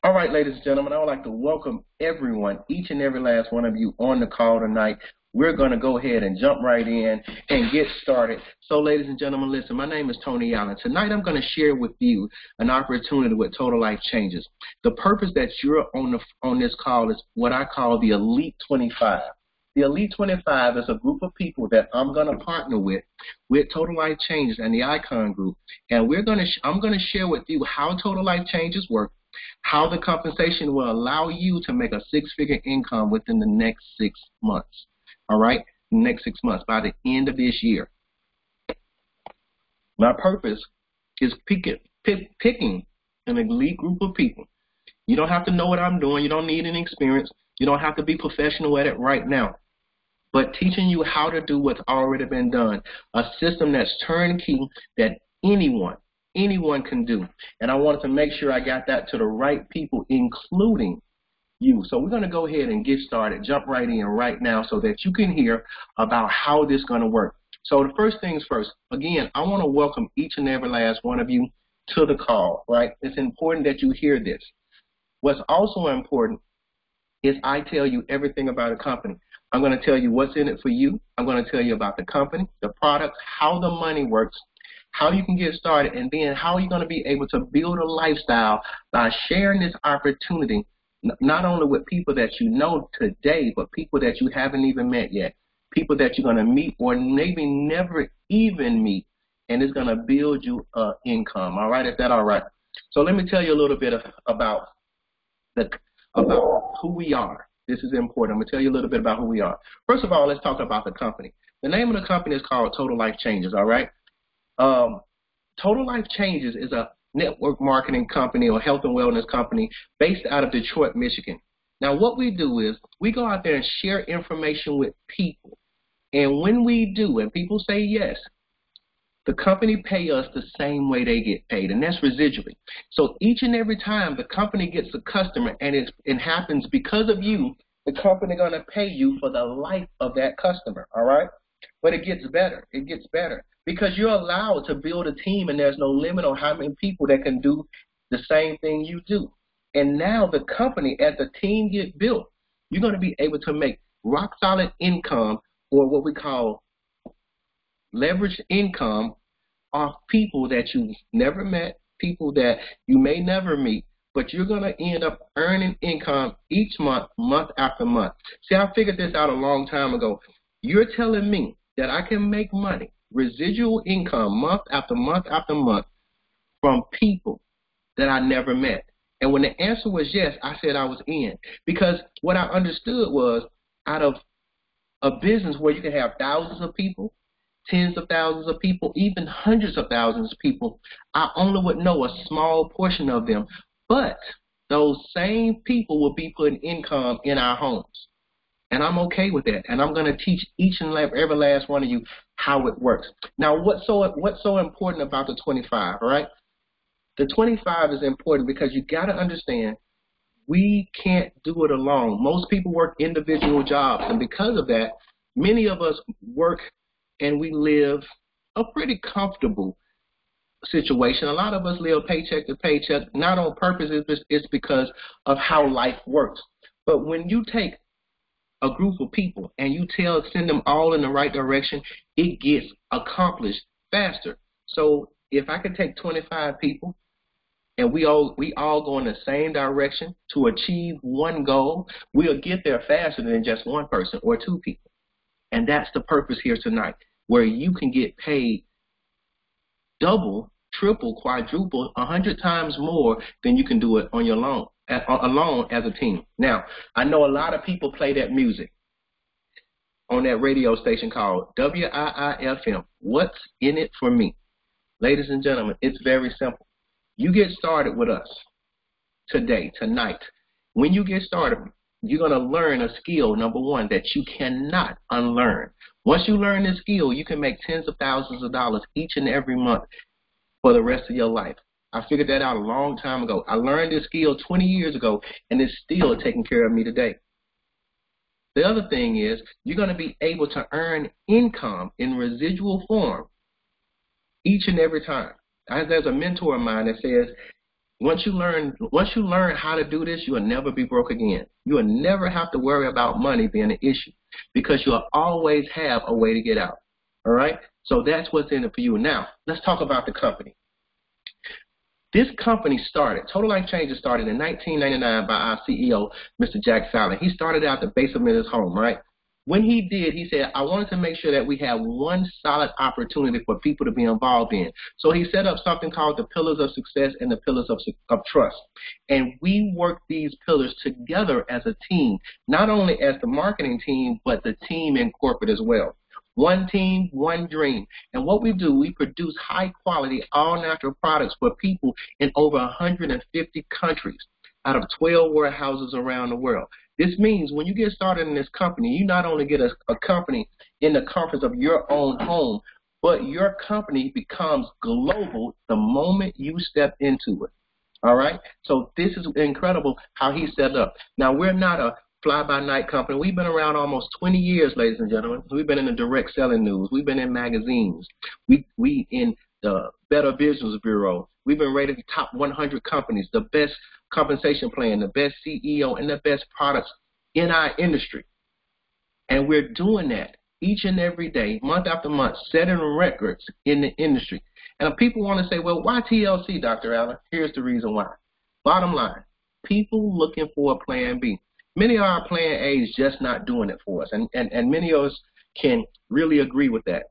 All right, ladies and gentlemen, I would like to welcome everyone, each and every last one of you on the call tonight. We're going to go ahead and jump right in and get started. So, ladies and gentlemen, listen, my name is Tony Allen. Tonight I'm going to share with you an opportunity with Total Life Changes. The purpose that you're on this call is what I call the Elite 25. The Elite 25 is a group of people that I'm going to partner with Total Life Changes and the Icon Group. And I'm going to share with you how Total Life Changes work, how the compensation will allow you to make a six-figure income within the next 6 months. All right, next 6 months, by the end of this year. My purpose is picking an elite group of people. You don't have to know what I'm doing. You don't need any experience. You don't have to be professional at it right now. But teaching you how to do what's already been done, a system that's turnkey that anyone can do. And I wanted to make sure I got that to the right people, including you. So we're going to go ahead and get started, jump right in right now so that you can hear about how this is going to work. So the first things first, again, I want to welcome each and every last one of you to the call, right? It's important that you hear this. What's also important is I tell you everything about a company. I'm going to tell you what's in it for you. I'm going to tell you about the company, the products, how the money works, how you can get started, and then how you're going to be able to build a lifestyle by sharing this opportunity, not only with people that you know today, but people that you haven't even met yet, people that you're going to meet or maybe never even meet, and it's going to build you income. All right, is that all right? So let me tell you a little bit about who we are. This is important. I'm going to tell you a little bit about who we are. First of all, let's talk about the company. The name of the company is called Total Life Changes, all right? Total Life Changes is a network marketing company or health and wellness company based out of Detroit, Michigan. Now, what we do is we go out there and share information with people. And when we do, and people say yes, the company pay us the same way they get paid, and that's residually. So each and every time the company gets a customer, and it happens because of you, the company going to pay you for the life of that customer, all right? But it gets better. It gets better because you're allowed to build a team, and there's no limit on how many people that can do the same thing you do. And now the company, as the team get built, you're going to be able to make rock-solid income, or what we call leveraged income, off people that you've never met, people that you may never meet, but you're going to end up earning income each month, month after month. See, I figured this out a long time ago. You're telling me that I can make money, residual income, month after month after month from people that I never met. And when the answer was yes, I said I was in. Because what I understood was, out of a business where you can have thousands of people, tens of thousands of people, even hundreds of thousands of people, I only would know a small portion of them. But those same people will be putting income in our homes. And I'm okay with that. And I'm going to teach each and every last one of you how it works. Now, what's so important about the 25, all right? The 25 is important because you got to understand we can't do it alone. Most people work individual jobs. And because of that, many of us work and we live a pretty comfortable situation. A lot of us live paycheck to paycheck, not on purpose. It's because of how life works. But when you take a group of people and you send them all in the right direction, it gets accomplished faster. So if I could take 25 people and we all go in the same direction to achieve one goal, we'll get there faster than just one person or two people. And that's the purpose here tonight, where you can get paid double, triple, quadruple, 100 times more than you can do it on your own, alone as a team. Now, I know a lot of people play that music on that radio station called WIIFM. What's in it for me? Ladies and gentlemen, it's very simple. You get started with us today, tonight. When you get started, you're going to learn a skill, number one, that you cannot unlearn. Once you learn this skill, you can make tens of thousands of dollars each and every month for the rest of your life. I figured that out a long time ago. I learned this skill 20 years ago, and it's still taking care of me today. The other thing is you're going to be able to earn income in residual form each and every time. There's a mentor of mine that says, Once you learn how to do this, you will never be broke again. You will never have to worry about money being an issue because you'll always have a way to get out. All right? So that's what's in it for you. Now, let's talk about the company. This company started, Total Life Changes started in 1999 by our CEO, Mr. Jack Fallon. He started out at the basement of his home, right? When he did, he said, I wanted to make sure that we have one solid opportunity for people to be involved in. So he set up something called the Pillars of Success and the Pillars of Trust. And we worked these pillars together as a team, not only as the marketing team, but the team in corporate as well. One team, one dream. And what we do, we produce high-quality, all-natural products for people in over 150 countries out of 12 warehouses around the world. This means when you get started in this company, you not only get a company in the comfort of your own home, but your company becomes global the moment you step into it. All right? So this is incredible how he set up. Now, we're not a fly-by-night company. We've been around almost 20 years, ladies and gentlemen. We've been in the direct selling news. We've been in magazines. We in the Better Business Bureau. We've been rated the top 100 companies, the best compensation plan, the best CEO, and the best products in our industry. And we're doing that each and every day, month after month, setting records in the industry. And people want to say, well, why TLC, Dr. Allen? Here's the reason why. Bottom line, people looking for a plan B. Many of our plan A is just not doing it for us, and many of us can really agree with that.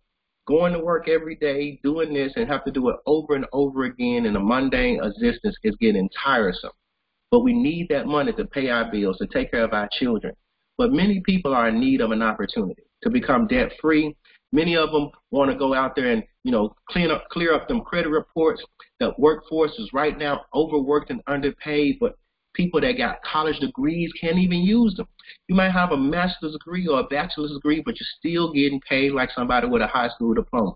Going to work every day, doing this, and have to do it over and over again in a mundane existence is getting tiresome. But we need that money to pay our bills, to take care of our children. But many people are in need of an opportunity to become debt-free. Many of them want to go out there and, clear up them credit reports. The workforce is right now overworked and underpaid, but people that got college degrees can't even use them. You might have a master's degree or a bachelor's degree, but you're still getting paid like somebody with a high school diploma.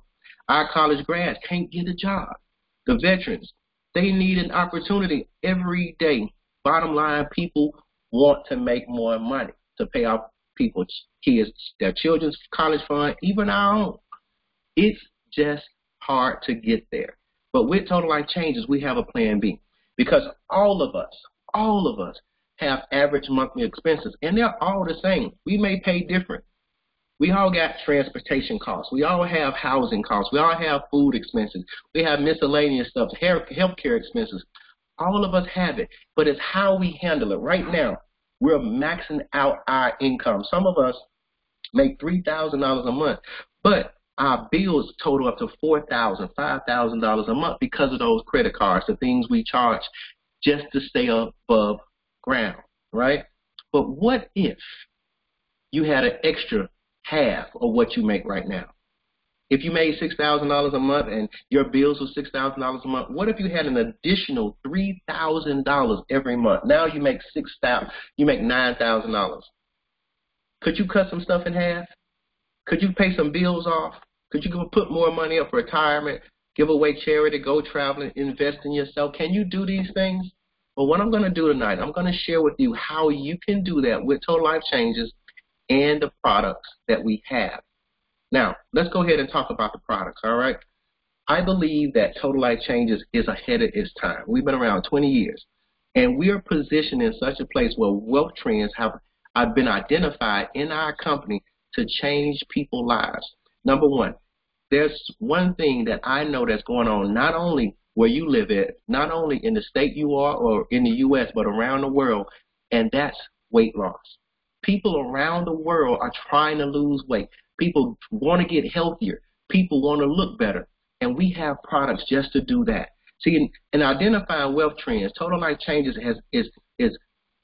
Our college grads can't get a job. The veterans, they need an opportunity every day. Bottom line, people want to make more money to pay off people's kids, their children's college fund, even our own. It's just hard to get there. But with Total Life Changes, we have a plan B because all of us have average monthly expenses, and they're all the same. We may pay different. We all got transportation costs. We all have housing costs. We all have food expenses. We have miscellaneous stuff, healthcare expenses. All of us have it, but it's how we handle it. Right now, we're maxing out our income. Some of us make $3,000 a month, but our bills total up to $4,000, $5,000 a month because of those credit cards, the things we charge just to stay above ground, right? But what if you had an extra half of what you make right now? If you made $6,000 a month and your bills were $6,000 a month, what if you had an additional $3,000 every month? Now you make $9,000. Could you cut some stuff in half? Could you pay some bills off? Could you put more money up for retirement, give away charity, go traveling, invest in yourself? Can you do these things? Well, what I'm going to do tonight, I'm going to share with you how you can do that with Total Life Changes and the products that we have. Now, let's go ahead and talk about the products, all right? I believe that Total Life Changes is ahead of its time. We've been around 20 years, and we are positioned in such a place where wealth trends have been identified in our company to change people's lives. Number one, there's one thing that I know that's going on not only where you live at, not only in the state you are or in the U.S., but around the world, and that's weight loss. People around the world are trying to lose weight. People want to get healthier. People want to look better, and we have products just to do that. See, in identifying wealth trends, Total Life Changes is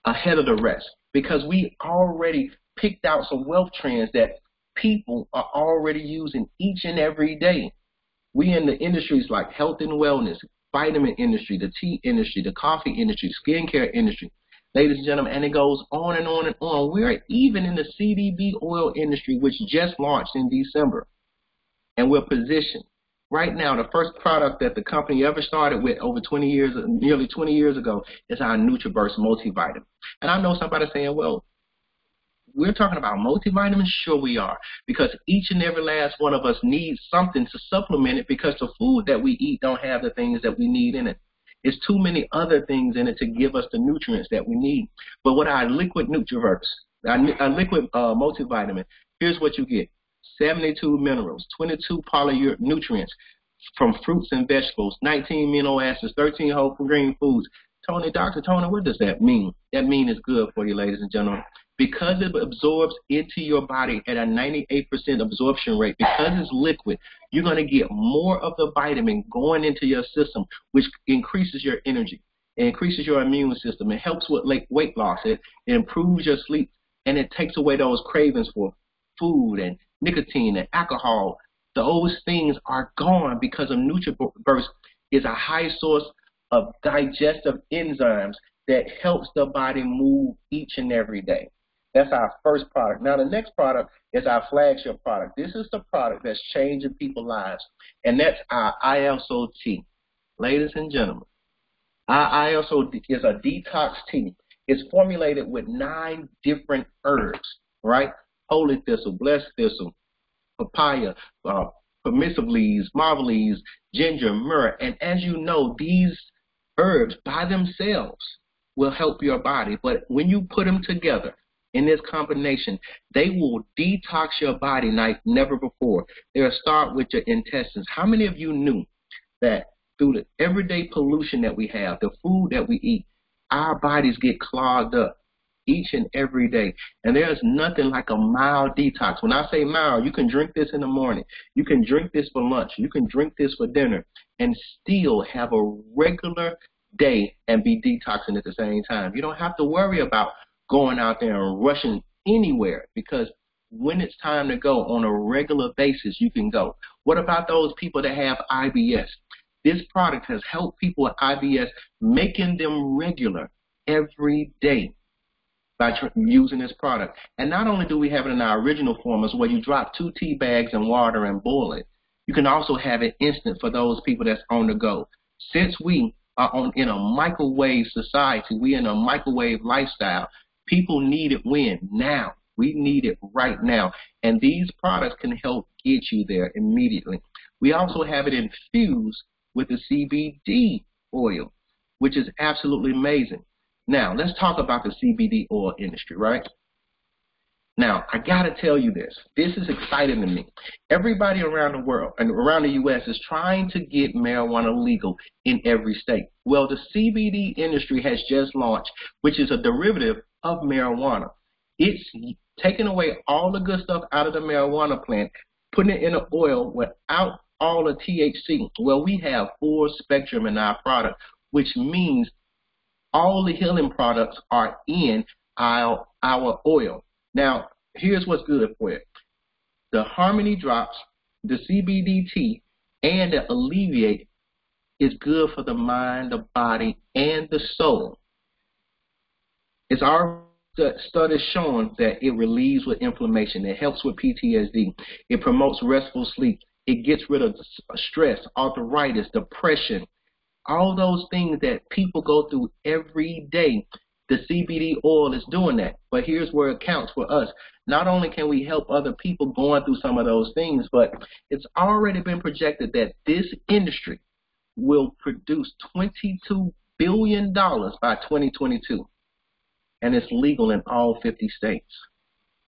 ahead of the rest because we already picked out some wealth trends that people are already using each and every day. We in the industries like health and wellness, vitamin industry, the tea industry, the coffee industry, skincare industry, ladies and gentlemen, and it goes on and on and on. We're even in the CBD oil industry, which just launched in December, and we're positioned. Right now, the first product that the company ever started with over 20 years, nearly 20 years ago, is our NutriBurst multivitamin. And I know somebody saying, well, we're talking about multivitamins? Sure we are, because each and every last one of us needs something to supplement it because the food that we eat don't have the things that we need in it. It's too many other things in it to give us the nutrients that we need. But with our liquid Nutriverse, our liquid multivitamin, here's what you get. 72 minerals, 22 nutrients from fruits and vegetables, 19 amino acids, 13 whole green foods. Dr. Tony, what does that mean? That means it's good for you, ladies and gentlemen. Because it absorbs into your body at a 98% absorption rate, because it's liquid, you're going to get more of the vitamin going into your system, which increases your energy. It increases your immune system. It helps with weight loss. It improves your sleep, and it takes away those cravings for food and nicotine and alcohol. Those things are gone because of Nutriverse is a high source of digestive enzymes that helps the body move each and every day. That's our first product. Now, the next product is our flagship product. This is the product that's changing people's lives, and that's our ISO tea. Ladies and gentlemen, our ISO is a detox tea. It's formulated with 9 different herbs, right? Holy thistle, blessed thistle, papaya, permissive leaves, marvel leaves, ginger, myrrh. And as you know, these herbs by themselves will help your body. But when you put them together in this combination, they will detox your body like never before. They'll start with your intestines. How many of you knew that through the everyday pollution that we have, the food that we eat, our bodies get clogged up each and every day? And there's nothing like a mild detox. When I say mild, you can drink this in the morning. You can drink this for lunch. You can drink this for dinner and still have a regular day and be detoxing at the same time. You don't have to worry about going out there and rushing anywhere, because when it's time to go on a regular basis, you can go. What about those people that have IBS? This product has helped people with IBS, making them regular every day by using this product. And not only do we have it in our original form, as where you drop 2 tea bags in water and boil it, you can also have it instant for those people that's on the go. Since we are in a microwave society, we in a microwave lifestyle, people need it when? Now. We need it right now. And these products can help get you there immediately. We also have it infused with the CBD oil, which is absolutely amazing. Now, let's talk about the CBD oil industry, right? Now, I got to tell you this. This is exciting to me. Everybody around the world and around the U.S. is trying to get marijuana legal in every state. Well, the CBD industry has just launched, which is a derivative of marijuana. It's taking away all the good stuff out of the marijuana plant, putting it in an oil without all the THC. Well, we have full spectrum in our product, which means all the healing products are in our oil. Now, here's what's good for it. The Harmony Drops, the CBD tea, and the Alleviate is good for the mind, the body, and the soul. It's our studies showing that it relieves with inflammation. It helps with PTSD. It promotes restful sleep. It gets rid of stress, arthritis, depression, all those things that people go through every day. The CBD oil is doing that. But here's where it counts for us. Not only can we help other people going through some of those things, but it's already been projected that this industry will produce $22 billion by 2022. And it's legal in all 50 states.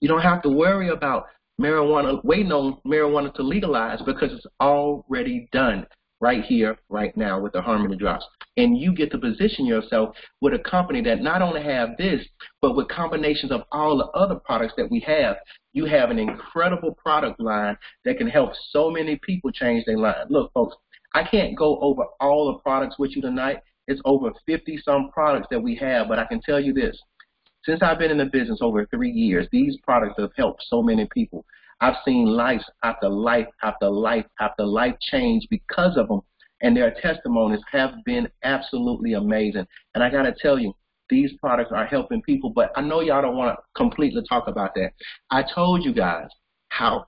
You don't have to worry about marijuana, waiting on marijuana to legalize, because it's already done right here, right now with the Harmony Drops. And you get to position yourself with a company that not only have this, but with combinations of all the other products that we have. You have an incredible product line that can help so many people change their lives. Look, folks, I can't go over all the products with you tonight. It's over 50-some products that we have, but I can tell you this. Since I've been in the business over 3 years, these products have helped so many people. I've seen life after life after life after life change because of them, and their testimonies have been absolutely amazing. And I got to tell you, these products are helping people, but I know y'all don't want to completely talk about that. I told you guys how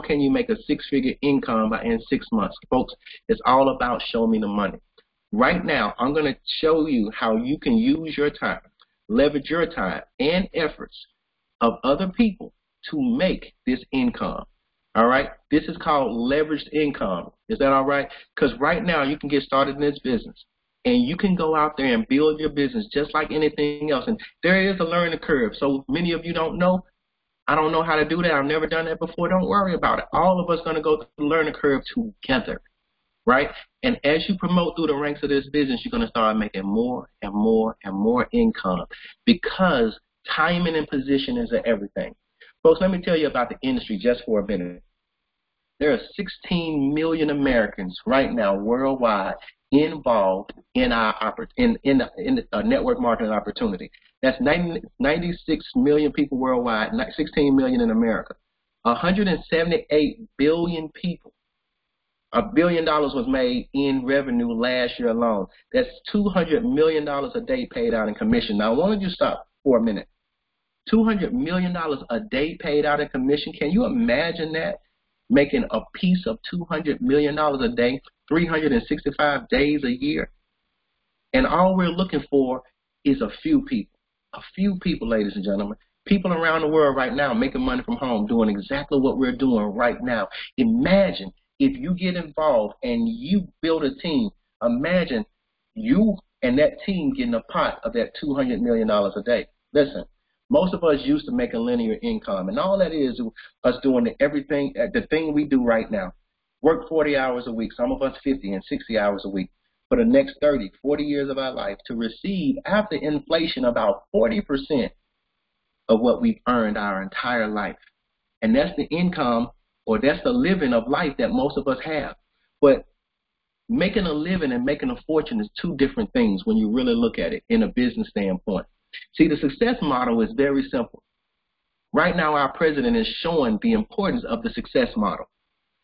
can you make a 6-figure income in 6 months? Folks, it's all about show me the money. Right now, I'm going to show you how you can use your time, leverage your time and efforts of other people to make this income. All right? This is called leveraged income. Is that all right? Because right now you can get started in this business and you can go out there and build your business just like anything else. And there is a learning curve. So many of you don't know. I don't know how to do that. I've never done that before. Don't worry about it. All of us are going to go through the learning curve together, right? And as you promote through the ranks of this business, you're going to start making more and more and more income, because timing and position is everything. Folks, let me tell you about the industry just for a minute. There are 16 million Americans right now worldwide involved in the network marketing opportunity. That's 96 million people worldwide, 16 million in America. 178 billion people. $1 billion was made in revenue last year alone. That's $200 million a day paid out in commission. Now, I wanted you to stop for a minute. $200 million a day paid out in commission. Can you imagine that? Making a piece of $200 million a day, 365 days a year. And all we're looking for is a few people. A few people, ladies and gentlemen. People around the world right now making money from home, doing exactly what we're doing right now. Imagine if you get involved and you build a team. Imagine you and that team getting a pot of that $200 million a day. Listen. Most of us used to make a linear income, and all that is us doing everything, the thing we do right now. Work 40 hours a week, some of us 50 and 60 hours a week, for the next 30, 40 years of our life to receive, after inflation, about 40% of what we've earned our entire life. And that's the income, or that's the living of life that most of us have. But making a living and making a fortune is two different things when you really look at it in a business standpoint. See, the success model is very simple. Right now, our president is showing the importance of the success model.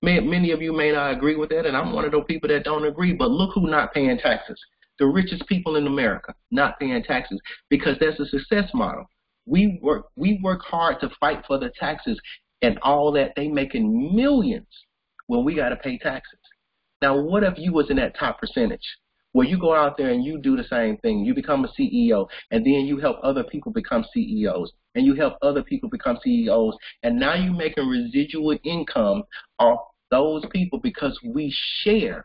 Many of you may not agree with that, and I'm one of those people that don't agree, but look who's not paying taxes. The richest people in America not paying taxes, because that's a success model. We work hard to fight for the taxes and all that. They making millions when we got to pay taxes. Now, what if you was in that top percentage? Where you go out there and you do the same thing. You become a CEO, and then you help other people become CEOs, and you help other people become CEOs, and now you're making residual income off those people because we share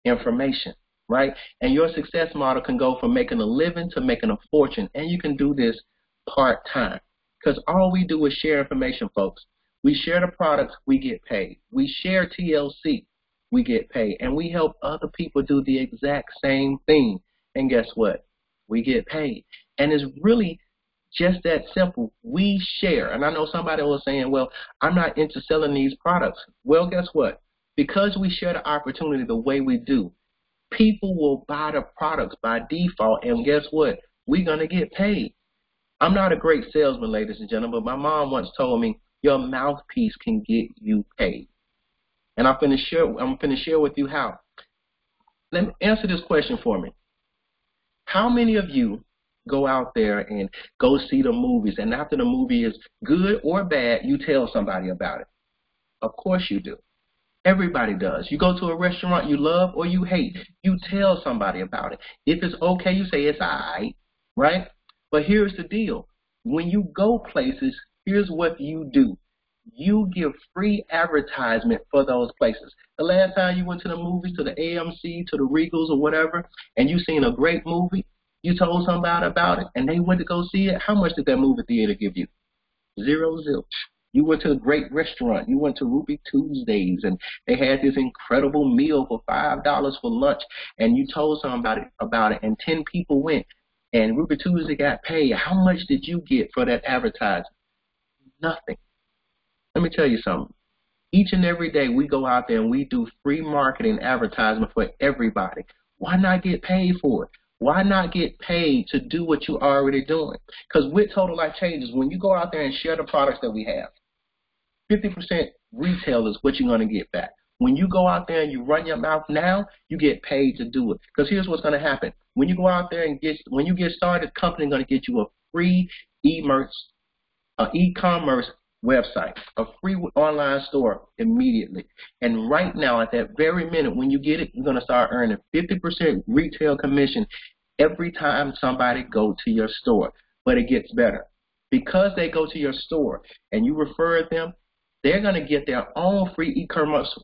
information, right? And your success model can go from making a living to making a fortune, and you can do this part-time, because all we do is share information, folks. We share the products, we get paid. We share TLC. We get paid, and we help other people do the exact same thing, and guess what? We get paid. And it's really just that simple. We share. And I know somebody was saying, well, I'm not into selling these products. Well, guess what? Because we share the opportunity the way we do, people will buy the products by default, and guess what? We're going to get paid. I'm not a great salesman, ladies and gentlemen, but my mom once told me, your mouthpiece can get you paid. And I'm going to share with you how. Let me answer this question for me. How many of you go out there and go see the movies, and after the movie is good or bad, you tell somebody about it? Of course you do. Everybody does. You go to a restaurant you love or you hate, you tell somebody about it. If it's okay, you say it's all right, right? But here's the deal. When you go places, here's what you do. You give free advertisement for those places. The last time you went to the movies, to the AMC, to the Regals or whatever, and you seen a great movie, you told somebody about it, and they went to go see it, how much did that movie theater give you? Zero zilch. You went to a great restaurant. You went to Ruby Tuesdays, and they had this incredible meal for $5 for lunch, and you told somebody about it, and 10 people went, and Ruby Tuesday got paid. How much did you get for that advertising? Nothing. Let me tell you something. Each and every day we go out there and we do free marketing advertisement for everybody. Why not get paid for it? Why not get paid to do what you're already doing? Because with Total Life Changes, when you go out there and share the products that we have, 50% retail is what you're going to get back. When you go out there and you run your mouth now, you get paid to do it. Because here's what's going to happen. When you go out there and when you get started, the company is going to get you a free e-commerce website, a free online store immediately. And right now, at that very minute, when you get it, you're going to start earning 50% retail commission every time somebody goes to your store. But it gets better. Because they go to your store and you refer them, they're going to get their own free e-commerce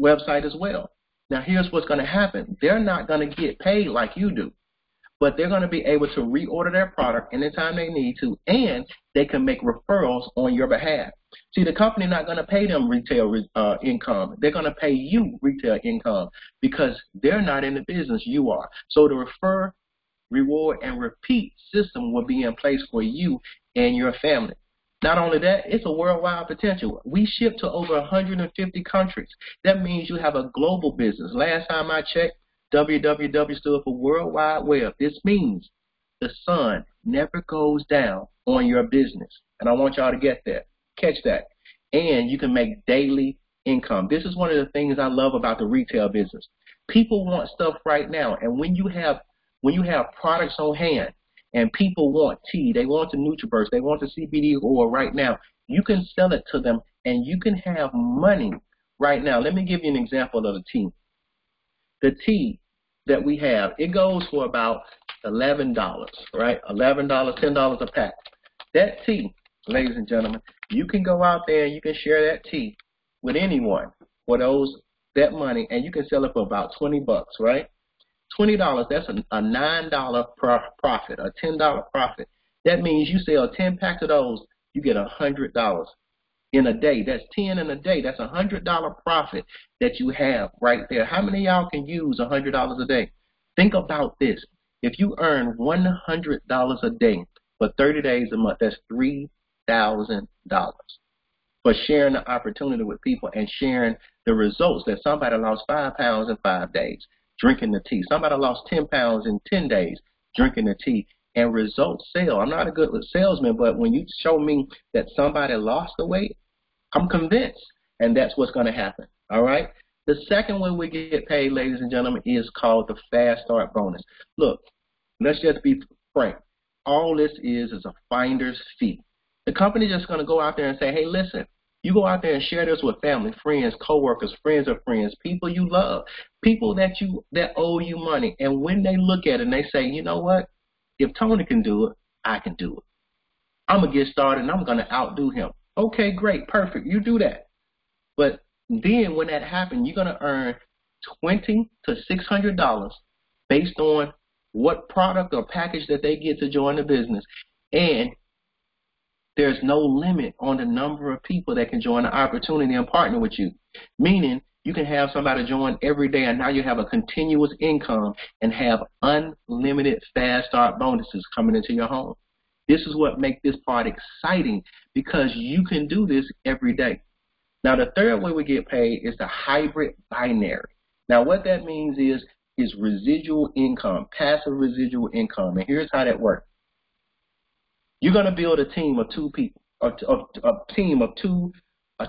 website as well. Now, here's what's going to happen. They're not going to get paid like you do, but they're going to be able to reorder their product anytime they need to, and they can make referrals on your behalf. See, the company not going to pay them retail income. They're going to pay you retail income because they're not in the business. You are. So the refer, reward, and repeat system will be in place for you and your family. Not only that, it's a worldwide potential. We ship to over 150 countries. That means you have a global business. Last time I checked, www stood for World Wide Web. This means the sun never goes down on your business. And I want y'all to get that. Catch that. And you can make daily income. This is one of the things I love about the retail business. People want stuff right now. And when you have products on hand, and people want tea, they want the NutriBurst, they want the CBD oil right now, you can sell it to them and you can have money right now. Let me give you an example of the tea. The tea that we have, it goes for about $11, right? $11, $10 a pack. That tea, ladies and gentlemen, you can go out there and you can share that tea with anyone for that money, and you can sell it for about $20, right? $20, that's a $9 profit, a $10 profit. That means you sell 10 packs of those, you get $100 in a day. That's 10 in a day. That's a $100 profit that you have right there. How many of y'all can use $100 a day? Think about this. If you earn $100 a day for 30 days a month, that's $3,000 for sharing the opportunity with people and sharing the results that somebody lost 5 pounds in 5 days drinking the tea. Somebody lost 10 pounds in 10 days drinking the tea, and results sell. I'm not a good salesman, but when you show me that somebody lost the weight, I'm convinced, and that's what's going to happen, all right? The second way we get paid, ladies and gentlemen, is called the Fast Start Bonus. Look, let's just be frank. All this is a finder's fee. The company just going to go out there and say, hey, listen, you go out there and share this with family, friends, coworkers, friends of friends, people you love, people that owe you money. And when they look at it and they say, you know what, if Tony can do it, I can do it. I'm going to get started and I'm going to outdo him. Okay, great, perfect, you do that. But then when that happens, you're going to earn $20 to $600 based on what product or package that they get to join the business. And there's no limit on the number of people that can join the opportunity and partner with you. Meaning you can have somebody join every day, and now you have a continuous income and have unlimited fast start bonuses coming into your home. This is what makes this part exciting, because you can do this every day. Now, the third way we get paid is the hybrid binary. Now, what that means is residual income, passive residual income. And here's how that works. You're going to build a team of two people,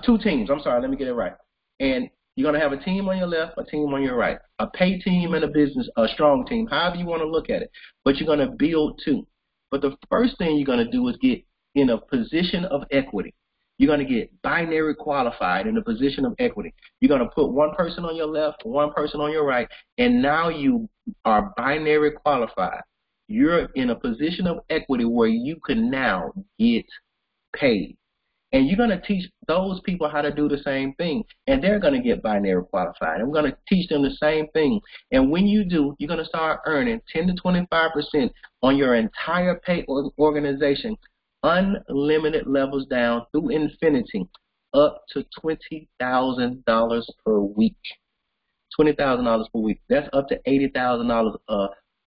two teams. I'm sorry, let me get it right. And you're going to have a team on your left, a team on your right, a pay team and a strong team, however you want to look at it. But you're going to build two. But the first thing you're going to do is get in a position of equity. You're going to get binary qualified in a position of equity. You're going to put one person on your left, one person on your right, and now you are binary qualified. You're in a position of equity where you can now get paid. And you're going to teach those people how to do the same thing, and they're going to get binary qualified. I'm going to teach them the same thing. And when you do, you're going to start earning 10 to 25% on your entire pay organization, unlimited levels down through infinity, up to $20,000 per week. $20,000 per week. That's up to $80,000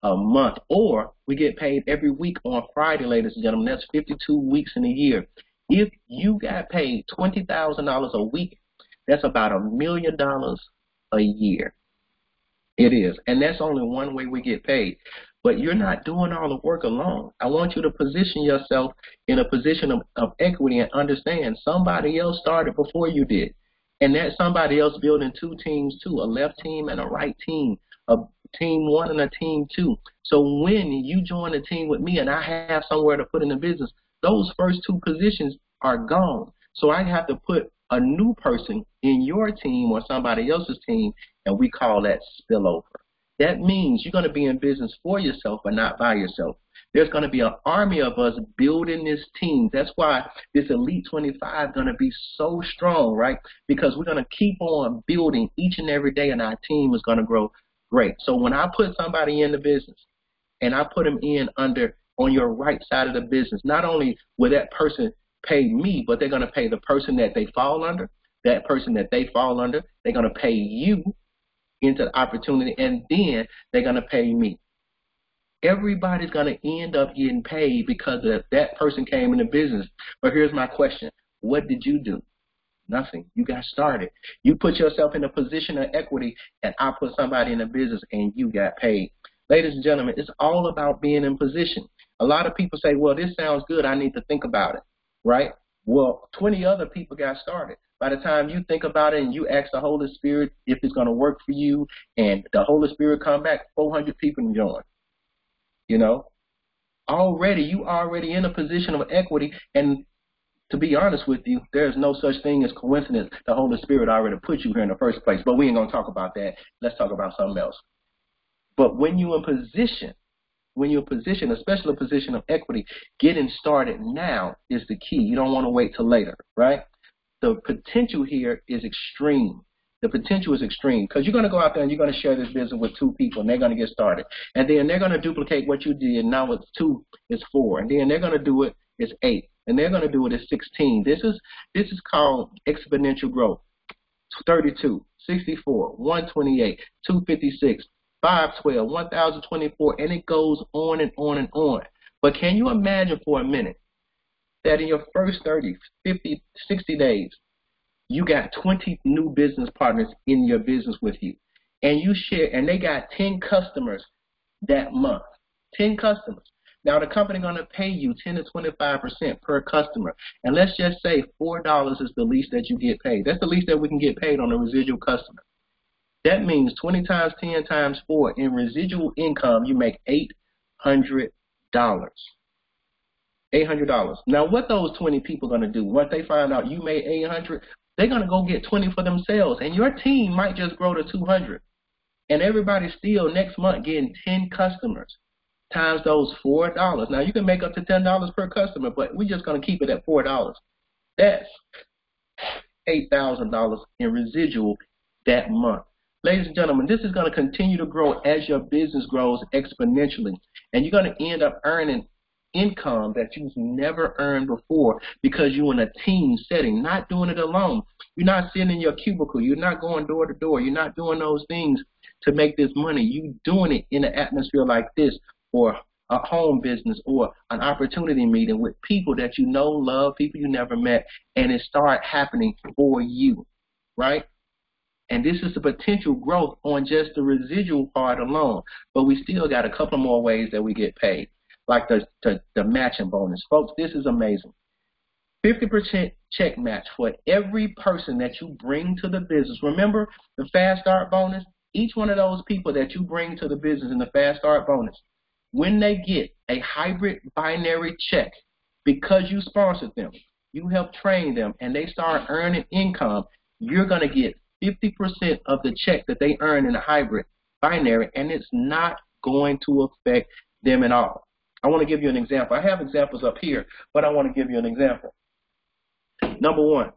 a month. Or we get paid every week on Friday, ladies and gentlemen. That's 52 weeks in a year. If you got paid $20,000 a week, that's about $1 million a year. It is. And that's only one way we get paid. But you're not doing all the work alone. I want you to position yourself in a position of equity and understand somebody else started before you did. And that somebody else building two teams too, a left team and a right team, a team one and a team two. So when you join a team with me and I have somewhere to put in the business, those first two positions are gone. So I have to put a new person in your team or somebody else's team, and we call that spillover. That means you're going to be in business for yourself, but not by yourself. There's going to be an army of us building this team. That's why this Elite 25 is going to be so strong, right? Because we're going to keep on building each and every day, and our team is going to grow great. So when I put somebody in the business, and I put them in on your right side of the business, not only will that person pay me, but they're going to pay the person that they fall under. That person that they fall under, they're going to pay you into the opportunity, and then they're going to pay me. Everybody's going to end up getting paid because that person came into business. But here's my question. What did you do? Nothing. You got started. You put yourself in a position of equity, and I put somebody in a business, and you got paid. Ladies and gentlemen, it's all about being in position. A lot of people say, well, this sounds good. I need to think about it, right? Well, 20 other people got started. By the time you think about it and you ask the Holy Spirit if it's going to work for you, and the Holy Spirit come back, 400 people join. You know, you already in a position of equity, and to be honest with you, there's no such thing as coincidence. The Holy Spirit already put you here in the first place, but we ain't going to talk about that. Let's talk about something else. But when you're in position, especially a position of equity, getting started now is the key. You don't want to wait till later, right? The potential here is extreme. The potential is extreme because you're going to go out there and you're going to share this business with 2 people, and they're going to get started. And then they're going to duplicate what you did. Now it's 2, it's 4. And then they're going to do it, it's 8. And they're going to do it at 16. This is called exponential growth. 32, 64, 128, 256, 512, 1024, and it goes on and on and on. But can you imagine for a minute that in your first 30, 50, 60 days, you got 20 new business partners in your business with you, and you share, and they got 10 customers that month, 10 customers. Now the company going to pay you 10 to 25% per customer, and let's just say $4 is the least that you get paid. That's the least that we can get paid on a residual customer. That means 20 times 10 times 4 in residual income, you make $800. $800. Now, what those 20 people going to do? Once they find out you made $800, they're going to go get 20 for themselves, and your team might just grow to 200. And everybody's still next month getting 10 customers times those $4. Now, you can make up to $10 per customer, but we're just going to keep it at $4. That's $8,000 in residual that month. Ladies and gentlemen, this is going to continue to grow as your business grows exponentially, and you're going to end up earning income that you've never earned before because you're in a team setting, not doing it alone. You're not sitting in your cubicle. You're not going door to door. You're not doing those things to make this money. You're doing it in an atmosphere like this, or a home business, or an opportunity meeting with people that you know, love, people you never met, and it start happening for you, right? And this is the potential growth on just the residual part alone. But we still got a couple more ways that we get paid, like the matching bonus. Folks, this is amazing. 50% check match for every person that you bring to the business. Remember the Fast Start bonus? Each one of those people that you bring to the business in the Fast Start bonus, when they get a hybrid binary check, because you sponsored them, you helped train them, and they start earning income, you're going to get 50% of the check that they earn in a hybrid binary, and it's not going to affect them at all. I want to give you an example. I have examples up here, but I want to give you an example. Number one,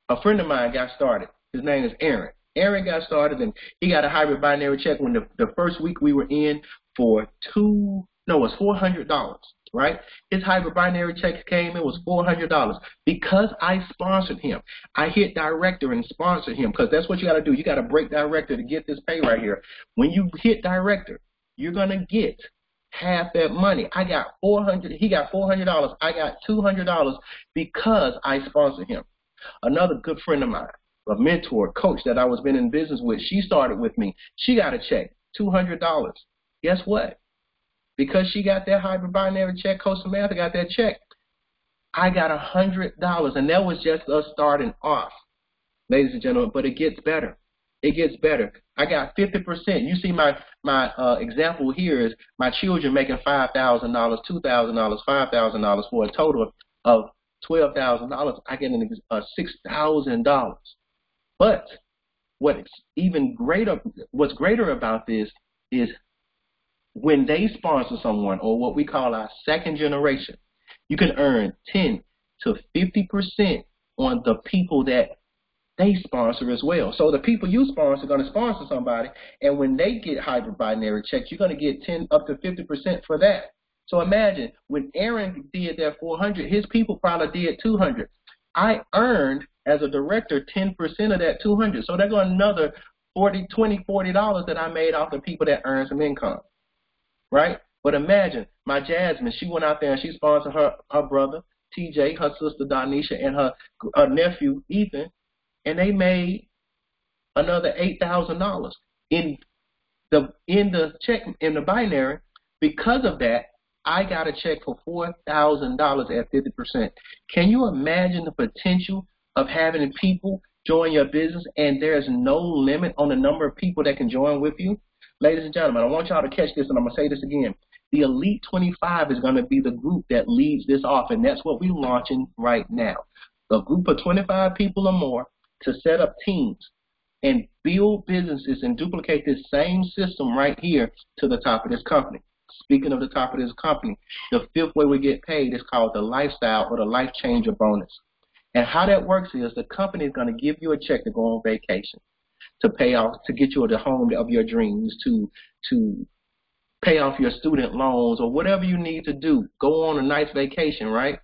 a friend of mine got started. His name is Aaron. Aaron got started, and he got a hybrid binary check when the first week we were in for $400, right? His hybrid binary check came in was $400 because I sponsored him. I hit director and sponsored him, because that's what you got to do. You got to break director to get this pay right here. When you hit director, you're going to get half that money. I got $400. He got $400. I got $200 because I sponsored him. Another good friend of mine, a mentor, coach that I was been in business with, she started with me. She got a check, $200. Guess what? Because she got that hybrid binary check, Coach Samantha got that check, I got $100, and that was just us starting off, ladies and gentlemen. But it gets better. It gets better. I got 50%. You see my example here is my children making $5,000, $2,000, $5,000 for a total of $12,000. I get $6,000. But what's greater about this is when they sponsor someone, or what we call our second generation, you can earn 10 to 50% on the people that they sponsor as well. So the people you sponsor are going to sponsor somebody, and when they get hybrid binary checks, you're going to get 10 up to 50% for that. So imagine when Aaron did that 400, his people probably did 200. I earned as a director 10% of that 200. So there go another $40 that I made off the people that earn some income, right? But imagine my Jasmine, she went out there and she sponsored her brother TJ, her sister Donisha, and her nephew Ethan, and they made another $8,000 in the check in the binary. Because of that, I got a check for $4,000 at 50%. Can you imagine the potential of having people join your business and there's no limit on the number of people that can join with you? Ladies and gentlemen, I want y'all to catch this, and I'm going to say this again. The Elite 25 is going to be the group that leads this off, and that's what we're launching right now. A group of 25 people or more to set up teams and build businesses and duplicate this same system right here to the top of this company. Speaking of the top of this company, the fifth way we get paid is called the lifestyle or the life changer bonus. And how that works is the company is going to give you a check to go on vacation, to pay off, to get you the home of your dreams, to pay off your student loans or whatever you need to do. Go on a nice vacation, right?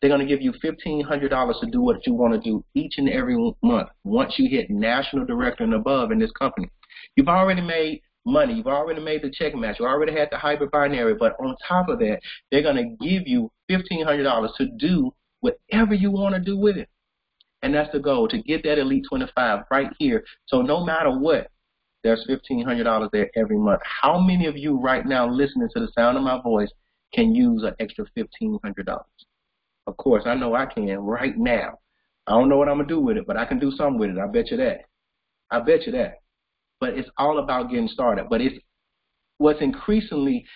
They're going to give you $1,500 to do what you want to do each and every month once you hit national director and above in this company. You've already made money. You've already made the check match. You already had the hybrid binary. But on top of that, they're going to give you $1,500 to do whatever you want to do with it. And that's the goal, to get that Elite 25 right here. So no matter what, there's $1,500 there every month. How many of you right now listening to the sound of my voice can use an extra $1,500? Of course, I know I can right now. I don't know what I'm going to do with it, but I can do something with it. I bet you that. I bet you that. But it's all about getting started. But it's what's increasingly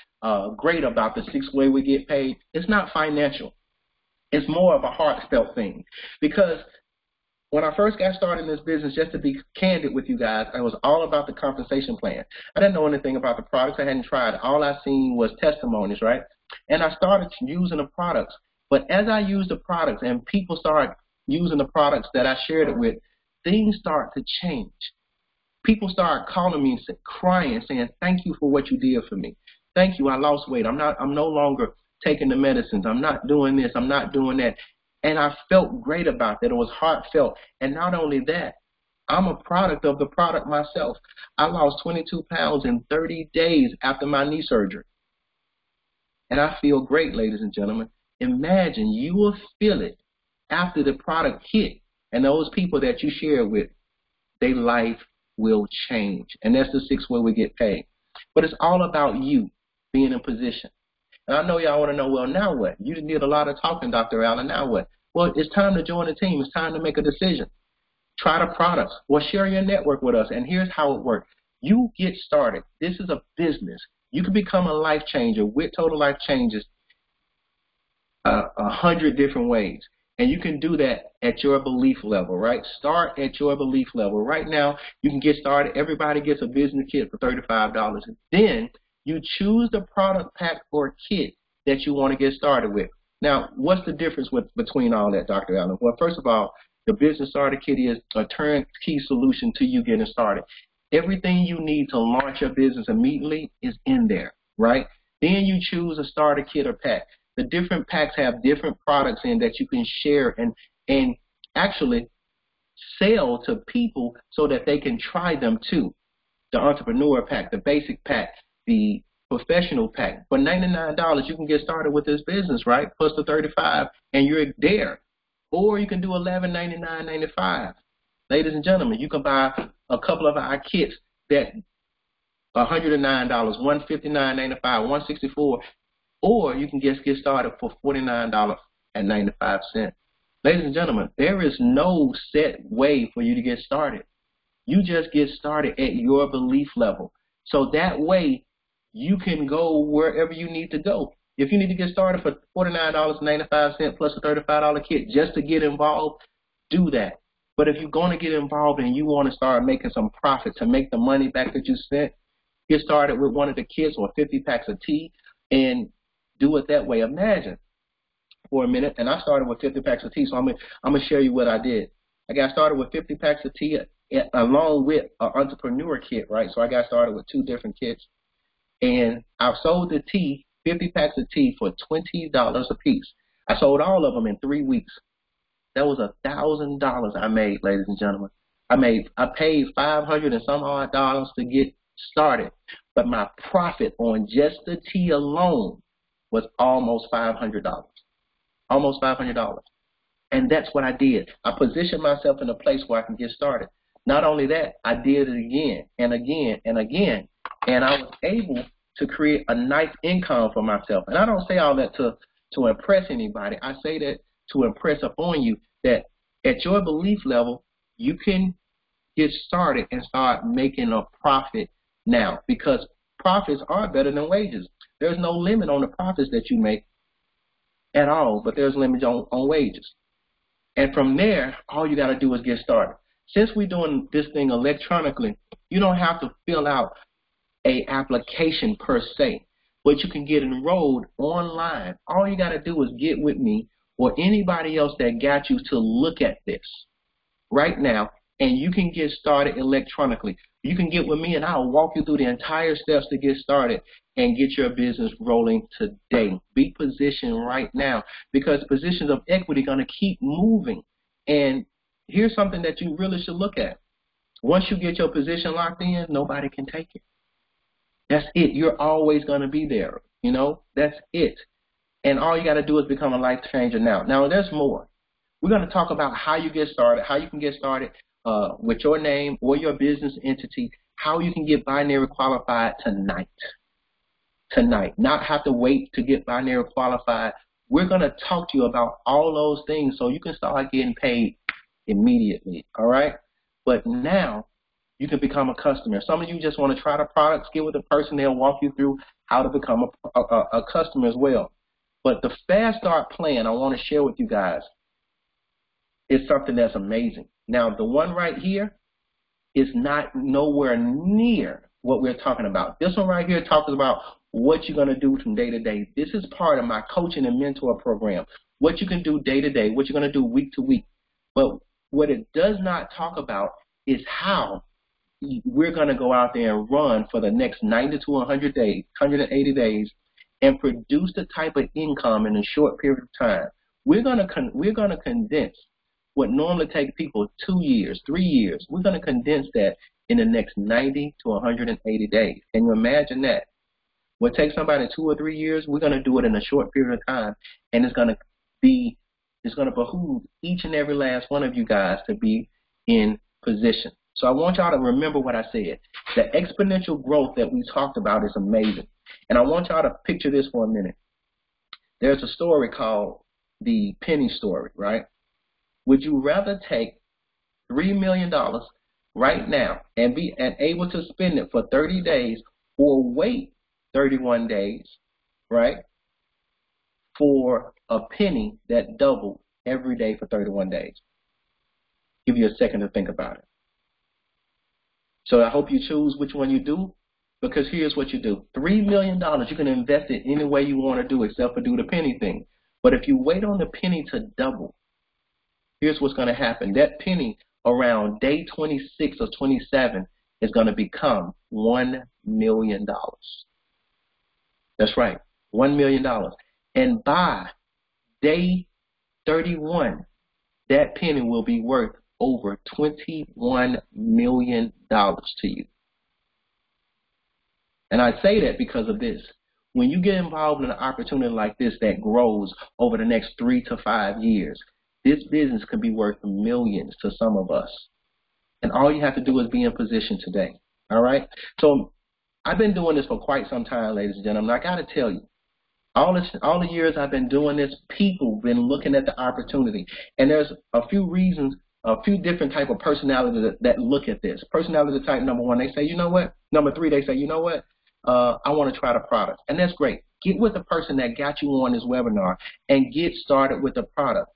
great about the sixth way we get paid. It's not financial. It's more of a heartfelt thing. Because when I first got started in this business, just to be candid with you guys, it was all about the compensation plan. I didn't know anything about the products. I hadn't tried it. All I seen was testimonies, right? And I started using the products. But as I used the products and people started using the products that I shared it with, things start to change. People start calling me and crying, saying, "Thank you for what you did for me. Thank you, I lost weight. I'm no longer taking the medicines. I'm not doing this. I'm not doing that." And I felt great about that. It was heartfelt. And not only that, I'm a product of the product myself. I lost 22 pounds in 30 days after my knee surgery. And I feel great, ladies and gentlemen. Imagine you will feel it after the product hit, and those people that you share with, their life will change. And that's the sixth way we get paid. But it's all about you being in position. And I know y'all want to know, well, now what? You did a lot of talking, Dr. Allen. Now what? Well, it's time to join the team. It's time to make a decision. Try the products or share your network with us. And here's how it works. You get started. This is a business. You can become a life changer with Total Life Changes 100 different ways. And you can do that at your belief level, right? Start at your belief level. Right now, you can get started. Everybody gets a business kit for $35. And then you choose the product pack or kit that you want to get started with. Now, what's the difference between all that, Dr. Allen? Well, first of all, the business starter kit is a turnkey solution to you getting started. Everything you need to launch your business immediately is in there, right? Then you choose a starter kit or pack. The different packs have different products in that you can share and actually sell to people so that they can try them too. The entrepreneur pack, the basic pack, the professional pack. For $99, you can get started with this business, right? Plus the $35, and you're there. Or you can do $11.99.95. Ladies and gentlemen, you can buy a couple of our kits that $109, $159.95, $164. Or you can just get started for $49.95. Ladies and gentlemen, there is no set way for you to get started. You just get started at your belief level. So that way, you can go wherever you need to go. If you need to get started for $49.95 plus a $35 kit just to get involved, do that. But if you're going to get involved and you want to start making some profit to make the money back that you spent, get started with one of the kits or 50 packs of tea and do it that way. Imagine for a minute, and I started with 50 packs of tea, so I'm gonna share you what I did. I got started with 50 packs of tea along with an entrepreneur kit, right? So I got started with 2 different kits, and I sold the tea, 50 packs of tea, for $20 a piece. I sold all of them in 3 weeks. That was $1,000 I made, ladies and gentlemen. I paid $500 and some odd dollars to get started, but my profit on just the tea alone was almost $500. Almost $500. And that's what I did. I positioned myself in a place where I can get started. Not only that, I did it again and again and again, and I was able to create a nice income for myself. And I don't say all that to impress anybody. I say that to impress upon you that at your belief level, you can get started and start making a profit now, because profits are better than wages. There's no limit on the profits that you make at all, but there's limits on wages. And from there, all you got to do is get started. Since we're doing this thing electronically, you don't have to fill out a application per se, but you can get enrolled online. All you got to do is get with me or anybody else that got you to look at this right now, and you can get started electronically. You can get with me and I'll walk you through the entire steps to get started and get your business rolling today. Be positioned right now, because positions of equity are going to keep moving. And here's something that you really should look at. Once you get your position locked in, nobody can take it. That's it. You're always going to be there. You know, that's it. And all you got to do is become a life changer now. Now, there's more. We're going to talk about how you get started, how you can get started with your name or your business entity, how you can get binary qualified tonight. Not have to wait to get binary qualified. We're going to talk to you about all those things so you can start getting paid immediately, all right? But now you can become a customer. Some of you just want to try the products, get with the person, they'll walk you through how to become a customer as well. But the Fast Start plan I want to share with you guys is something that's amazing. Now, the one right here is not nowhere near what we're talking about. This one right here talks about what you're going to do from day to day. This is part of my coaching and mentor program, what you can do day to day, what you're going to do week to week. But what it does not talk about is how we're going to go out there and run for the next 90 to 100 days, 180 days, and produce the type of income in a short period of time. We're going to condense what normally takes people 2 years, 3 years. We're going to condense that in the next 90 to 180 days. Can you imagine that? What takes somebody 2 or 3 years, we're going to do it in a short period of time, and it's going to behoove each and every last one of you guys to be in position. So I want y'all to remember what I said. The exponential growth that we talked about is amazing. And I want y'all to picture this for a minute. There's a story called the penny story, right? Would you rather take $3 million right now and be able to spend it for 30 days, or wait 31 days, right, for a penny that doubled every day for 31 days? Give you a second to think about it. So I hope you choose which one you do, because here's what you do. $3 million, you can invest it any way you want to do except for do the penny thing. But if you wait on the penny to double, here's what's going to happen. That penny around day 26 or 27 is going to become $1 million. That's right, $1 million. And by day 31, that penny will be worth over $21 million to you. And I say that because of this. When you get involved in an opportunity like this that grows over the next 3 to 5 years, this business could be worth millions to some of us. And all you have to do is be in position today. All right? So I've been doing this for quite some time, ladies and gentlemen. I got to tell you, all the years I've been doing this, people have been looking at the opportunity. And there's a few reasons, a few different type of personalities that look at this. Personality type number 1, they say, you know what? Number 3, they say, you know what? I want to try the product. And that's great. Get with the person that got you on this webinar and get started with the product.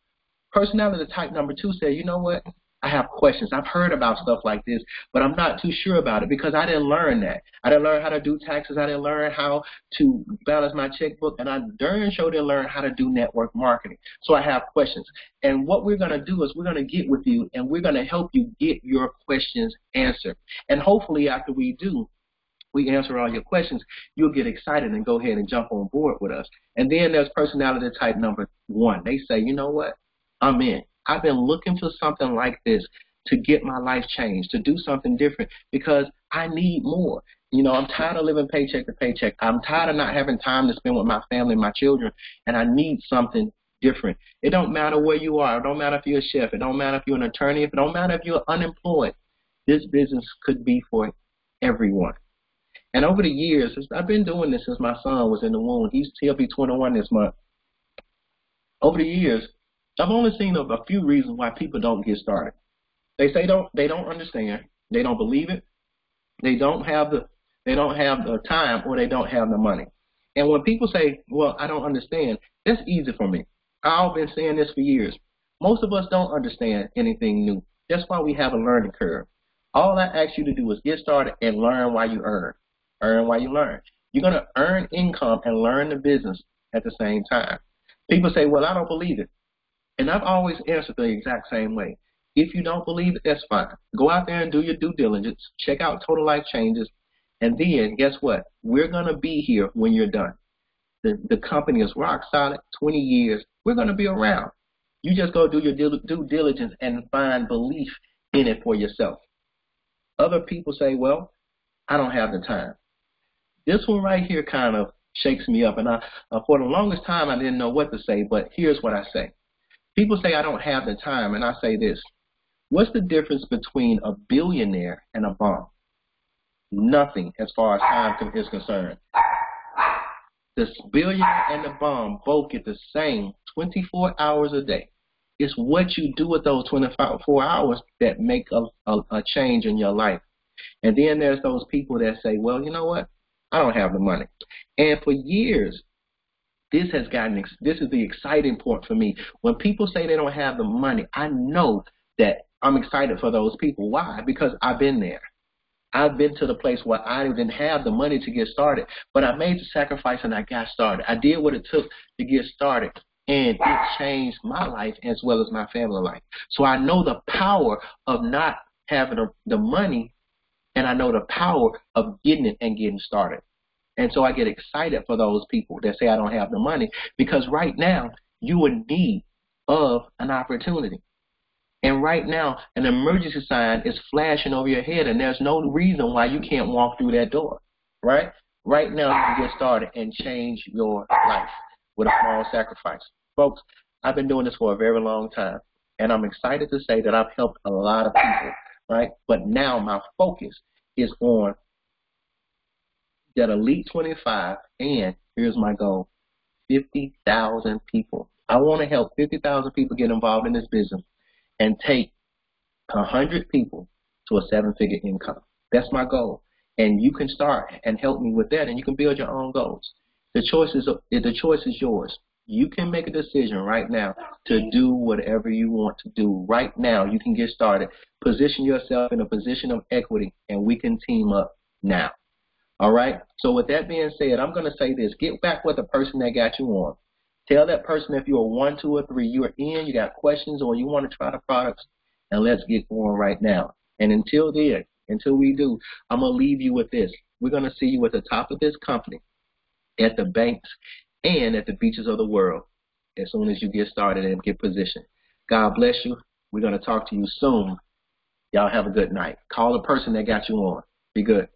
Personality type number 2 say, you know what? I have questions. I've heard about stuff like this, but I'm not too sure about it because I didn't learn that. I didn't learn how to do taxes. I didn't learn how to balance my checkbook, and I darn sure didn't learn how to do network marketing. So I have questions. And what we're going to do is we're going to get with you, and we're going to help you get your questions answered. And hopefully after we answer all your questions, you'll get excited and go ahead and jump on board with us. And then there's personality type number 1. They say, you know what? I'm in. I've been looking for something like this to get my life changed, to do something different because I need more. You know, I'm tired of living paycheck to paycheck. I'm tired of not having time to spend with my family and my children, and I need something different. It don't matter where you are. It don't matter if you're a chef. It don't matter if you're an attorney. It don't matter if you're unemployed. This business could be for everyone. And over the years, I've been doing this since my son was in the womb. He'll be 21 this month. Over the years, I've only seen a few reasons why people don't get started. They say they don't understand, they don't believe it, they don't have the time, or they don't have the money. And when people say, well, I don't understand, that's easy for me. I've been saying this for years. Most of us don't understand anything new. That's why we have a learning curve. All I ask you to do is get started and learn while you earn. Earn while you learn. You're going to earn income and learn the business at the same time. People say, well, I don't believe it. And I've always answered the exact same way. If you don't believe it, that's fine. Go out there and do your due diligence. Check out Total Life Changes. And then, guess what? We're going to be here when you're done. The company is rock solid, 20 years. We're going to be around. You just go do your due diligence and find belief in it for yourself. Other people say, well, I don't have the time. This one right here kind of shakes me up. And for the longest time, I didn't know what to say, but here's what I say. People say I don't have the time, and I say this. What's the difference between a billionaire and a bum? Nothing as far as time is concerned. The billionaire and the bum both get the same 24 hours a day. It's what you do with those 24 hours that make a change in your life. And then there's those people that say, well, you know what? I don't have the money. And for years, this is the exciting part for me. When people say they don't have the money, I know that I'm excited for those people. Why? Because I've been there. I've been to the place where I didn't have the money to get started, but I made the sacrifice and I got started. I did what it took to get started, and it changed my life as well as my family life. So I know the power of not having the money, and I know the power of getting it and getting started. And so I get excited for those people that say I don't have the money, because right now you're in need of an opportunity. And right now an emergency sign is flashing over your head, and there's no reason why you can't walk through that door, right? Right now you can get started and change your life with a small sacrifice. Folks, I've been doing this for a very long time, and I'm excited to say that I've helped a lot of people, right? But now my focus is on that elite 25, and here's my goal, 50,000 people. I want to help 50,000 people get involved in this business and take 100 people to a 7-figure income. That's my goal. And you can start and help me with that, and you can build your own goals. The choice is yours. You can make a decision right now to do whatever you want to do. Right now, you can get started. Position yourself in a position of equity, and we can team up now. All right? So with that being said, I'm going to say this. Get back with the person that got you on. Tell that person if you're a 1, 2, or 3, you're in, you got questions, or you want to try the products, and let's get going right now. And until we do, I'm going to leave you with this. We're going to see you at the top of this company, at the banks, and at the beaches of the world as soon as you get started and get positioned. God bless you. We're going to talk to you soon. Y'all have a good night. Call the person that got you on. Be good.